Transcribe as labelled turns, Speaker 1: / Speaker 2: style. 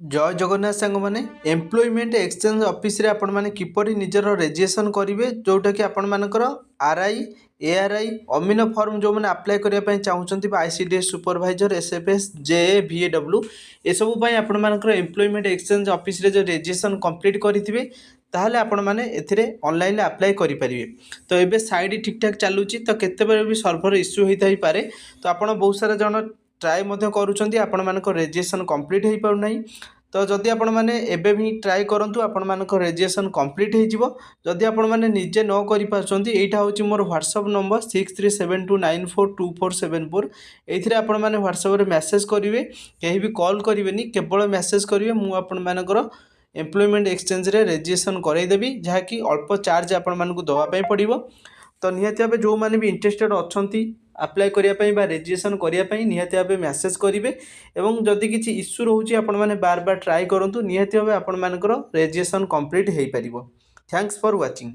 Speaker 1: जय जगन्नाथ सांग मैंने एम्प्लॉयमेंट एक्सचेंज ऑफिस रे आपण माने किपरि निजर रजिस्ट्रेशन करेंगे जोटा कि आपण मानकर आरआई एआरआई अमीन फॉर्म जो मैंने अप्लाई करने चाहूँगी आईसीडीएस सुपरवाइजर एसएफएस जेए VAW ये सब आपण मानकर एम्प्लॉयमेंट एक्सचेंज ऑफिस रे जो रजिस्ट्रेशन कंप्लीट करेंगे ताहले आपण माने एथिरे ऑनलाइन अप्लाई करि परिबे। तो एबे साइड ठीक ठाक चलुची तो केते बेर भी सर्वर इश्यू होई पारे तो आपण बहुत सारा जन ट्राए मध्य करूछंती आपण मानकर रजिस्ट्रेशन कंप्लीट हो पारु नाही। तो जदि आपण माने एबे भी ट्राए करंतु आपण मानकर रजिस्ट्रेशन कंप्लीट हो जिवो। जदि आपण माने निजे न करि पाछंती एटा होची मोर व्हाट्सएप नंबर 6372942474 एथिरे आपण माने व्हाट्सएप रे मेसेज करिवे केही भी कॉल करिवेनी केवल मेसेज करिवे मु आपण मानकर एम्प्लॉयमेंट एक्सचेंज रे रजिस्ट्रेशन करई देबी जहा कि अल्प चार्ज आपण मानकु दवा पई पड़िवो। तो निहाती भाव जो मैंने भी इंटरेस्टेड अच्छा अप्लाई करने रजिस्ट्रेशन करने निहाती भाव मेसेज करेंगे और जदि किसी इश्यू रोचे आपण मैंने बार बार ट्राए करूँ निहाती भाव आपण मानकर रजिस्ट्रेशन कंप्लीट हो पार। Thanks for watching.